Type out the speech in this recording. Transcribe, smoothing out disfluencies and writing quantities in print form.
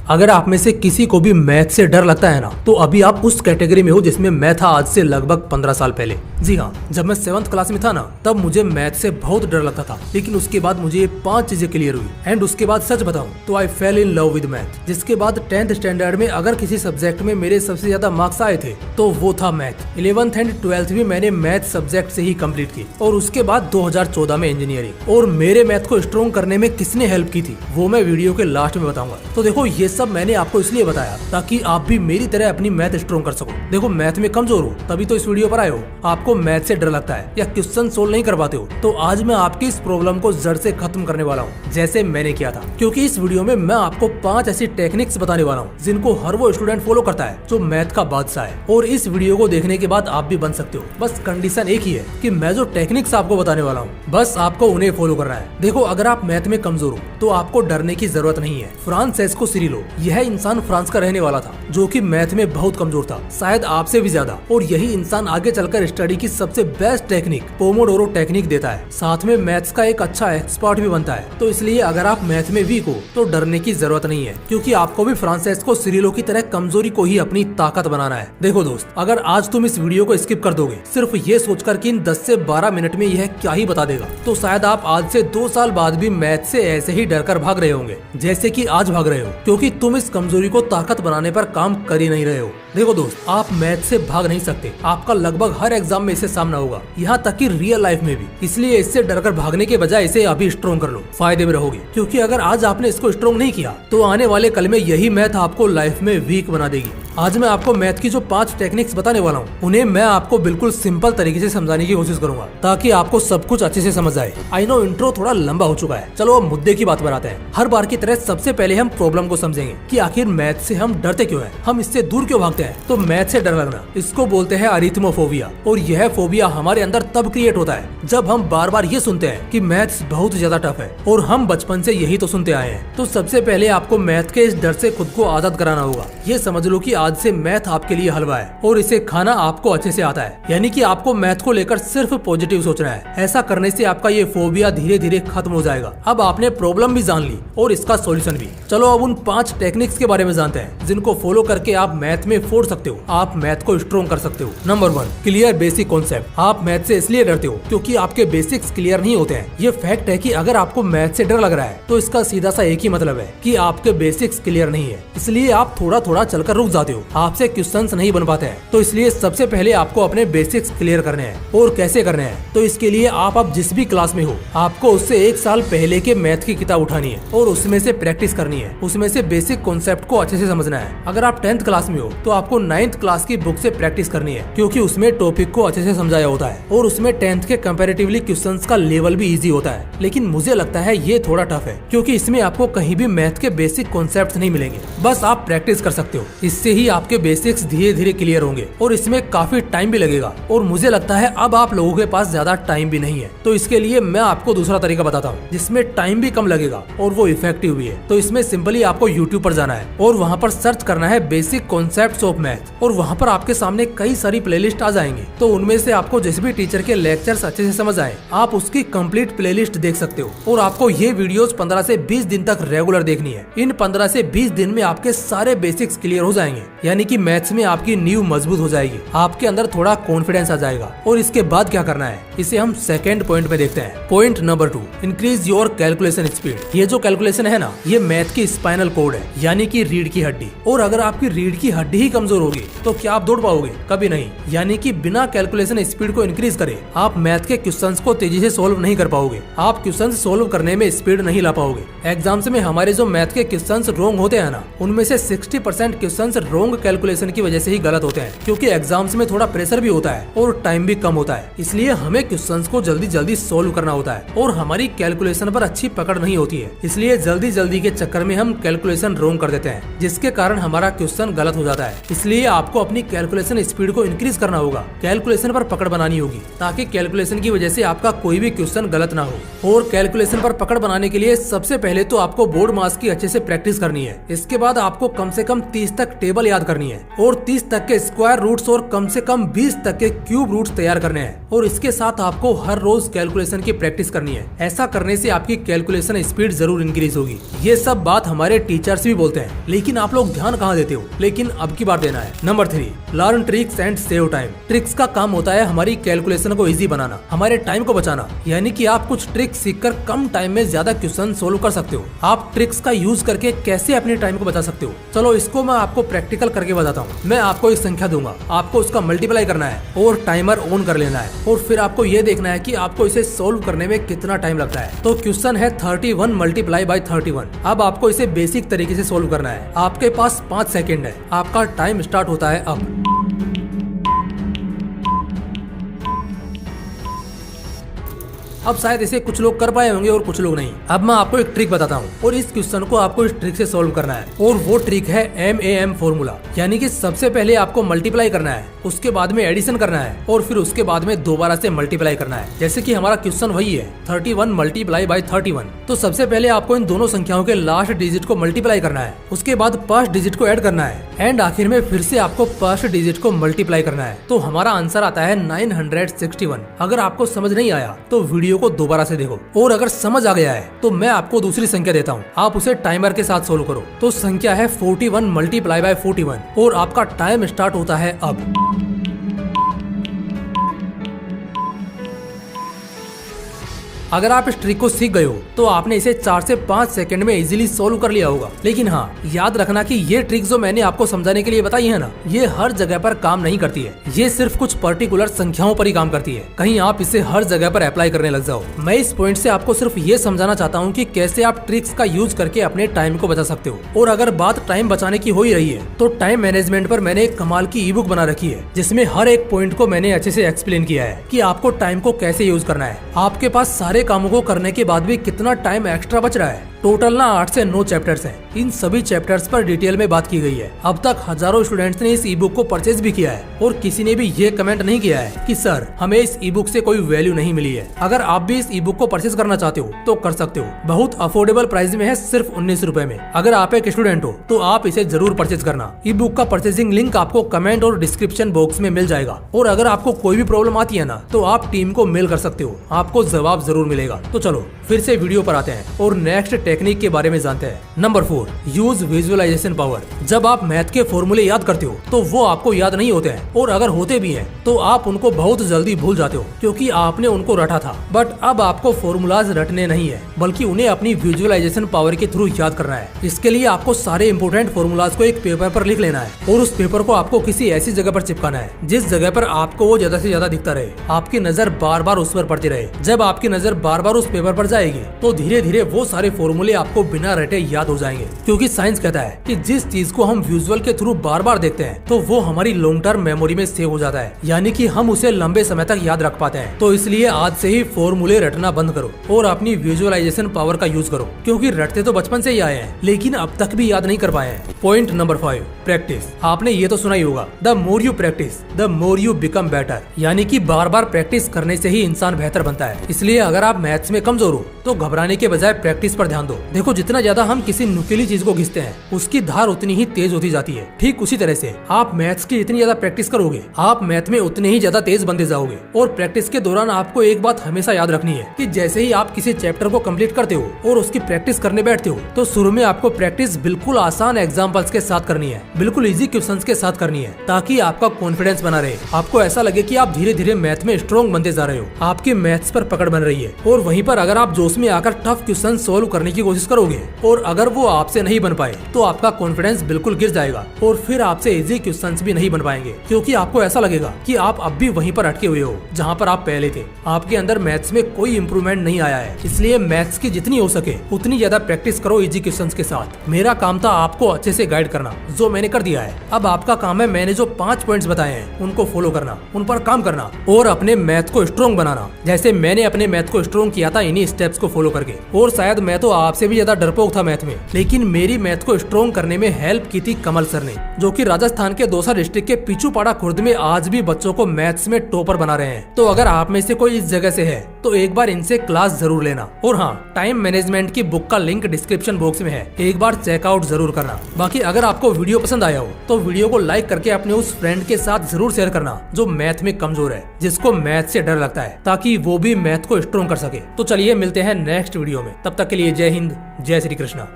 अगर आप में से किसी को भी मैथ से डर लगता है ना, तो अभी आप उस कैटेगरी में हो जिसमें मैं था आज से लगभग 15 साल पहले। जी हाँ, जब मैं 7th क्लास में था ना, तब मुझे मैथ से बहुत डर लगता था। लेकिन उसके बाद मुझे ये 5 चीजें क्लियर हुई एंड उसके बाद सच बताऊं तो I fell in love with math. जिसके बाद 10th स्टैंडर्ड में अगर किसी सब्जेक्ट में मेरे सबसे ज्यादा मार्क्स आए थे तो वो था मैथ। 11th एंड 12th भी मैंने मैथ सब्जेक्ट से ही कंप्लीट की और उसके बाद 2014 में इंजीनियरिंग। और मेरे मैथ को स्ट्रॉन्ग करने में किसने हेल्प की थी वो मैं वीडियो के लास्ट में बताऊंगा। तो देखो, ये सब मैंने आपको इसलिए बताया ताकि आप भी मेरी तरह अपनी मैथ स्ट्रॉन्ग कर सको। देखो, मैथ में कमजोर हो तभी तो इस वीडियो पर आए हो। आपको मैथ से डर लगता है या क्वेश्चन सोल्व नहीं कर पाते हो, तो आज मैं आपकी इस प्रॉब्लम को जड़ से खत्म करने वाला हूँ, जैसे मैंने किया था। क्योंकि इस वीडियो में मैं आपको 5 ऐसी टेक्निक्स बताने वाला हूँ जिनको हर वो स्टूडेंट फॉलो करता है जो मैथ का बादशाह है। और इस वीडियो को देखने के बाद आप भी बन सकते हो। बस कंडीशन एक ही है कि मैं जो टेक्निक्स आपको बताने वाला हूँ, बस आपको उन्हें फॉलो करना है। देखो, अगर आप मैथ में कमजोर हो तो आपको डरने की जरूरत नहीं है। फ्रांसेस्को सिरिलो, यह इंसान फ्रांस का रहने वाला था जो कि मैथ में बहुत कमजोर था, शायद आपसे भी ज्यादा। और यही इंसान आगे चलकर स्टडी की सबसे बेस्ट टेक्निक पोमोडोरो टेक्निक देता है, साथ में मैथ्स का एक अच्छा एक्सपर्ट भी बनता है। तो इसलिए अगर आप मैथ में वीक हो तो डरने की जरूरत नहीं है, क्योंकि आपको भी फ्रांसेस्को सिरिलो की तरह कमजोरी को ही अपनी ताकत बनाना है। देखो दोस्त, अगर आज तुम इस वीडियो को स्किप कर दोगे सिर्फ ये सोचकर कि इन 10 से 12 मिनट में यह क्या ही बता देगा, तो शायद आप आज से 2 साल बाद भी मैथ से ऐसे ही डर कर भाग रहे होंगे जैसे कि आज भाग रहे हो, क्योंकि तुम इस कमजोरी को ताकत बनाने पर काम कर ही नहीं रहे हो। देखो दोस्त, आप मैथ से भाग नहीं सकते। आपका लगभग हर एग्जाम में इसे सामना होगा, यहाँ तक कि रियल लाइफ में भी। इसलिए इससे डरकर भागने के बजाय इसे अभी स्ट्रॉन्ग कर लो, फायदे में रहोगे। क्योंकि अगर आज आपने इसको स्ट्रॉन्ग नहीं किया तो आने वाले कल में यही मैथ आपको लाइफ में वीक बना देगी। आज मैं आपको मैथ की जो 5 टेक्निक्स बताने वाला हूँ, उन्हें मैं आपको बिल्कुल सिंपल तरीके से समझाने की कोशिश करूंगा ताकि आपको सब कुछ अच्छे से समझ आए। आई नो इंट्रो थोड़ा लंबा हो चुका है, चलो अब मुद्दे की बात बनाते हैं। हर बार की तरह सबसे पहले हम प्रॉब्लम को समझेंगे कि आखिर मैथ से हम डरते क्यों हैं, हम इससे दूर क्यों भागते हैं। तो मैथ से डर लगना, इसको बोलते हैं अरिथमोफोबिया। और यह फोबिया हमारे अंदर तब क्रिएट होता है जब हम बार बार ये सुनते हैं कि मैथ्स बहुत ज्यादा टफ है, और हम बचपन से यही तो सुनते आए हैं। तो सबसे पहले आपको मैथ के इस डर से खुद को आजाद कराना होगा। ये समझ लो कि आज से मैथ आपके लिए हलवा है और इसे खाना आपको अच्छे से आता है। यानी कि आपको मैथ को लेकर सिर्फ पॉजिटिव सोचना है। ऐसा करने से आपका ये फोबिया धीरे धीरे खत्म हो जाएगा। अब आपने प्रॉब्लम भी जान ली और इसका सॉल्यूशन भी। चलो अब उन 5 टेक्निक्स के बारे में जानते हैं जिनको फॉलो करके आप मैथ में फोड़ सकते हो, आप मैथ को स्ट्रॉन्ग कर सकते हो। Number 1, clear basic concept. आप मैथ से इसलिए डरते हो क्योंकि आपके बेसिक्स क्लियर नहीं होते हैं। ये फैक्ट है कि अगर आपको मैथ से डर लग रहा है तो इसका सीधा सा एक ही मतलब है कि आपके बेसिक्स क्लियर नहीं है। इसलिए आप थोड़ा थोड़ा चलकर रुक जाते हो, आपसे क्वेश्चंस नहीं बन पाते हैं। तो इसलिए सबसे पहले आपको अपने बेसिक्स क्लियर करने हैं। और कैसे करने हैं, तो इसके लिए आप अब जिस भी क्लास में हो, आपको उससे 1 साल पहले के मैथ की किताब उठानी है और उसमें से प्रैक्टिस करनी है। उसमें से बेसिक कॉन्सेप्ट को अच्छे से समझना है। अगर आप 10th क्लास में हो तो आपको 9th क्लास की बुक से प्रैक्टिस करनी है, क्योंकि उसमें टॉपिक को अच्छे से समझाया होता है और उसमें 10th के कंपैरेटिवली क्वेश्चंस का लेवल भी इजी होता है। लेकिन मुझे लगता है ये थोड़ा टफ है, क्योंकि इसमें आपको कहीं भी मैथ के बेसिक कॉन्सेप्ट नहीं मिलेंगे। बस आप प्रैक्टिस कर सकते हो, इससे ही आपके बेसिक्स धीरे धीरे क्लियर होंगे और इसमें काफी टाइम भी लगेगा। और मुझे लगता है अब आप लोगों के पास ज्यादा टाइम भी नहीं है, तो इसके लिए मैं आपको दूसरा तरीका बताता हूँ जिसमें टाइम भी कम लगेगा और वो इफेक्टिव भी है। तो इसमें सिंपली आपको यूट्यूब पर जाना है और वहाँ पर सर्च करना है बेसिक कॉन्सेप्ट्स ऑफ मैथ, और वहाँ पर आपके सामने कई सारी प्लेलिस्ट आ जाएंगे। तो उनमें से आपको जिस भी टीचर के लेक्चर्स अच्छे से समझ आए, आप उसकी कंप्लीट प्लेलिस्ट देख सकते हो। और आपको ये वीडियोस 15 से 20 दिन तक रेगुलर देखनी है। इन 15 से 20 दिन में आपके सारे बेसिक्स क्लियर हो जाएंगे, यानी कि मैथ्स में आपकी नींव मजबूत हो जाएगी, आपके अंदर थोड़ा कॉन्फिडेंस आ जाएगा। और इसके बाद क्या करना है, इसे हम सेकंड पॉइंट में देखते हैं। Point number 2, increase your calculation speed. ये जो कैलकुलेशन है ना, ये मैथ की स्पाइनल कोड है, यानी कि रीढ़ की हड्डी। और अगर आपकी रीढ़ की हड्डी ही कमजोर होगी तो क्या आप दौड़ पाओगे? कभी नहीं। यानी कि बिना कैलकुलेशन स्पीड को इंक्रीज करे आप मैथ के क्वेश्चंस को तेजी से सोल्व नहीं कर पाओगे। आप क्वेश्चंस सोल्व करने में स्पीड नहीं ला पाओगे। एग्जाम्स में हमारे जो मैथ के क्वेश्चंस रॉन्ग होते हैं ना, उनमें से 60% क्वेश्चंस रॉन्ग कैलकुलेशन की वजह से ही गलत होते हैं, क्योंकि एग्जाम्स में थोड़ा प्रेशर भी होता है और टाइम भी कम होता है। इसलिए हमें क्वेश्चंस को जल्दी जल्दी सोल्व करना होता है और हमारी कैलकुलेशन पर अच्छी पकड़ नहीं होती है। इसलिए जल्दी जल्दी के चक्कर में हम कैलकुलेशन रॉन्ग कर देते हैं, जिसके कारण हमारा क्वेश्चन गलत हो जाता है। इसलिए आपको अपनी कैलकुलेशन स्पीड को इंक्रीज करना होगा, कैलकुलेशन पर पकड़ बनानी होगी, ताकि कैलकुलेशन की वजह से आपका कोई भी क्वेश्चन गलत ना हो। और कैलकुलेशन पर पकड़ बनाने के लिए सबसे पहले तो आपको बोर्ड मास की अच्छे से प्रैक्टिस करनी है। इसके बाद आपको कम से कम 30 तक टेबल याद करनी है और 30 तक के स्क्वायर रूट्स और कम से कम 20 तक के क्यूब रूट्स तैयार करने हैं। और इसके साथ आपको हर रोज कैलकुलेशन की प्रैक्टिस करनी है। ऐसा करने से आपकी कैलकुलेशन स्पीड जरूर इंक्रीज होगी। ये सब बात हमारे टीचर ब्लंडर्स भी बोलते हैं, लेकिन आप लोग ध्यान कहाँ देते हो, लेकिन अब की बार देना है। Number 3, learn tricks and save time. Tricks का काम होता है हमारी कैलकुलेशन को इजी बनाना, हमारे टाइम को बचाना, यानी कि आप कुछ ट्रिक्स सीखकर कम टाइम में ज्यादा क्वेश्चन सोल्व कर सकते हो। आप ट्रिक्स का यूज करके कैसे अपने टाइम को बचा सकते हो, चलो इसको मैं आपको प्रैक्टिकल करके बताता हूँ। मैं आपको एक संख्या दूंगा, आपको उसका मल्टीप्लाई करना है और टाइमर ऑन कर लेना है, और फिर आपको ये देखना है कि आपको इसे सोल्व करने में कितना टाइम लगता है। तो क्वेश्चन है 31 मल्टीप्लाई बाय 31। अब आपको इसे बेसिक तरीके से सोल्व करना है। आपके पास 5 सेकेंड है, आपका टाइम स्टार्ट होता है अब। अब शायद इसे कुछ लोग कर पाए होंगे और कुछ लोग नहीं। अब मैं आपको एक ट्रिक बताता हूँ और इस क्वेश्चन को आपको इस ट्रिक से सोल्व करना है, और वो ट्रिक है MAM फॉर्मूला। यानी कि सबसे पहले आपको मल्टीप्लाई करना है, उसके बाद में एडिशन करना है, और फिर उसके बाद में दोबारा से मल्टीप्लाई करना है। जैसे कि हमारा क्वेश्चन वही है 31 मल्टीप्लाई बाय 31। तो सबसे पहले आपको इन दोनों संख्याओं के लास्ट डिजिट को मल्टीप्लाई करना है, उसके बाद फर्स्ट डिजिट को ऐड करना है, एंड आखिर में फिर से आपको फर्स्ट डिजिट को मल्टीप्लाई करना है। तो हमारा आंसर आता है 961। अगर आपको समझ नहीं आया तो वीडियो को दोबारा से देखो, और अगर समझ आ गया है तो मैं आपको दूसरी संख्या देता हूँ, आप उसे टाइमर के साथ सोल्व करो। तो संख्या है 41 मल्टीप्लाई बाय 41, और आपका टाइम स्टार्ट होता है अब। अगर आप इस ट्रिक को सीख गए हो तो आपने इसे 4 से 5 सेकंड में इजीली सोल्व कर लिया होगा। लेकिन हाँ, याद रखना कि ये ट्रिक जो मैंने आपको समझाने के लिए बताई है ना, ये हर जगह पर काम नहीं करती है। ये सिर्फ कुछ पर्टिकुलर संख्याओं पर ही काम करती है। कहीं आप इसे हर जगह पर अप्लाई करने लग जाओ। मैं इस पॉइंट से आपको सिर्फ ये समझाना चाहता हूँ कि कैसे आप ट्रिक्स का यूज करके अपने टाइम को बचा सकते हो। और अगर बात टाइम बचाने की हो ही रही है तो टाइम मैनेजमेंट पर मैंने एक कमाल की ई बुक बना रखी है, जिसमें हर एक पॉइंट को मैंने अच्छे से एक्सप्लेन किया है कि आपको टाइम को कैसे यूज करना है। आपके पास सारे कामों को करने के बाद भी कितना टाइम एक्स्ट्रा बच रहा है। टोटल ना 8 से 9 चैप्टर्स हैं। इन सभी चैप्टर्स पर डिटेल में बात की गई है। अब तक हजारों स्टूडेंट्स ने इस ई बुक को परचेज भी किया है, और किसी ने भी ये कमेंट नहीं किया है कि सर हमें इस ई बुक से कोई वैल्यू नहीं मिली है। अगर आप भी इस ई बुक को परचेज करना चाहते हो तो कर सकते हो। बहुत अफोर्डेबल प्राइस में है, सिर्फ 19 रुपए में। अगर आप एक स्टूडेंट हो तो आप इसे जरूर परचेज करना। ई बुक का परचेजिंग लिंक आपको कमेंट और डिस्क्रिप्शन बॉक्स में मिल जाएगा। और अगर आपको कोई भी प्रॉब्लम आती है ना, तो आप टीम को मेल कर सकते हो, आपको जवाब जरूर मिलेगा। तो चलो फिर से वीडियो पर आते हैं और नेक्स्ट टेक्निक के बारे में जानते हैं। Number 4, use visualisation power. जब आप मैथ के फॉर्मूले याद करते हो तो वो आपको याद नहीं होते हैं, और अगर होते भी हैं तो आप उनको बहुत जल्दी भूल जाते हो, क्योंकि आपने उनको रटा था। बट अब आपको फॉर्मूलाज रटने नहीं है, बल्कि उन्हें अपनी विजुअलाइजेशन पावर के थ्रू याद करना है। इसके लिए आपको सारे इंपोर्टेंट फॉर्मूलाज को एक पेपर पर लिख लेना है, और उस पेपर को आपको किसी ऐसी जगह पर चिपकाना है जिस जगह पर आपको वो ज्यादा से ज्यादा दिखता रहे, आपकी नजर बार बार उस पर पड़ती रहे। जब आपकी नजर बार बार उस पेपर पर जाएगी तो धीरे धीरे वो सारे फॉर्मूले आपको बिना रटे याद हो जाएंगे, क्योंकि साइंस कहता है कि जिस चीज को हम विजुअल के थ्रू बार बार देखते हैं तो वो हमारी लॉन्ग टर्म मेमोरी में सेव हो जाता है, यानी कि हम उसे लंबे समय तक याद रख पाते हैं। तो इसलिए आज से ही फॉर्मूले रटना बंद करो और अपनी विजुअलाइजेशन पावर का यूज करो, क्योंकि रटते तो बचपन से ही आए हैं, लेकिन अब तक भी याद नहीं कर पाए हैं। Point number 5, practice. आपने ये तो सुना ही होगा, the more you practice the more you become better, यानी कि बार बार प्रैक्टिस करने से ही इंसान बेहतर बनता है। इसलिए अगर आप मैथ्स में कमजोर हो तो घबराने के बजाय प्रैक्टिस पर ध्यान दो। देखो, जितना ज्यादा हम किसी नुकीली चीज को घिसते हैं उसकी धार उतनी ही तेज होती जाती है। ठीक उसी तरह से आप मैथ्स की जितनी ज्यादा प्रैक्टिस करोगे आप मैथ में उतने ही ज्यादा तेज बनते जाओगे। और प्रैक्टिस के दौरान आपको एक बात हमेशा याद रखनी है कि जैसे ही आप किसी चैप्टर को कंप्लीट करते हो और उसकी प्रैक्टिस करने बैठते हो तो शुरू में आपको प्रैक्टिस बिल्कुल आसान एग्जाम्पल्स के साथ करनी है, बिल्कुल इजी क्वेश्चंस के साथ करनी है, ताकि आपका कॉन्फिडेंस बना रहे। आपको ऐसा लगे कि आप धीरे धीरे मैथ में स्ट्रॉन्ग बनते जा रहे हो, आपके मैथ्स पर पकड़ बन रही है। और वहीं पर अगर आप जोश में आकर टफ क्वेश्चन सोल्व करने की कोशिश करोगे और अगर वो आपसे नहीं बन पाए तो आपका कॉन्फिडेंस बिल्कुल गिर जाएगा, और फिर आपसे इजी क्वेश्चंस भी नहीं बन पाएंगे, क्योंकि आपको ऐसा लगेगा कि आप अब भी वहीं पर अटके हुए हो जहां पर आप पहले थे। आपके अंदर मैथ्स में कोई इंप्रूवमेंट नहीं आया है। इसलिए मैथ्स की जितनी हो सके उतनी ज्यादा प्रैक्टिस करो इजी क्वेश्चंस के साथ। मेरा काम था आपको अच्छे से गाइड करना, जो मैंने कर दिया है। अब आपका काम है मैंने जो 5 पॉइंट्स बताए हैं उनको फॉलो करना, उन पर काम करना और अपने मैथ को स्ट्रॉन्ग बनाना, जैसे मैंने अपने मैथ को स्ट्रॉन्ग किया था इन्हीं स्टेप्स को फॉलो करके। और शायद मैं तो आपसे भी ज्यादा डरपोक था मैथ में, लेकिन मेरी मैथ को स्ट्रॉन्ग करने में हेल्प की थी कमल सर ने, जो कि राजस्थान के दौसा डिस्ट्रिक्ट के पिछूपाड़ा खुर्द में आज भी बच्चों को मैथ्स में टॉपर बना रहे हैं। तो अगर आप में से कोई इस जगह से है तो एक बार इनसे क्लास जरूर लेना। और हाँ, टाइम मैनेजमेंट की बुक का लिंक डिस्क्रिप्शन बॉक्स में है, एक बार चेकआउट जरूर करना। बाकी अगर आपको वीडियो पसंद आया हो तो वीडियो को लाइक करके अपने उस फ्रेंड के साथ जरूर शेयर करना जो मैथ में कमजोर है, जिसको मैथ से डर लगता है, ताकि वो भी मैथ को स्ट्रॉन्ग कर सके। तो चलिए मिलते हैं नेक्स्ट वीडियो में, तब तक के लिए जय हिंद, जय श्री कृष्णा।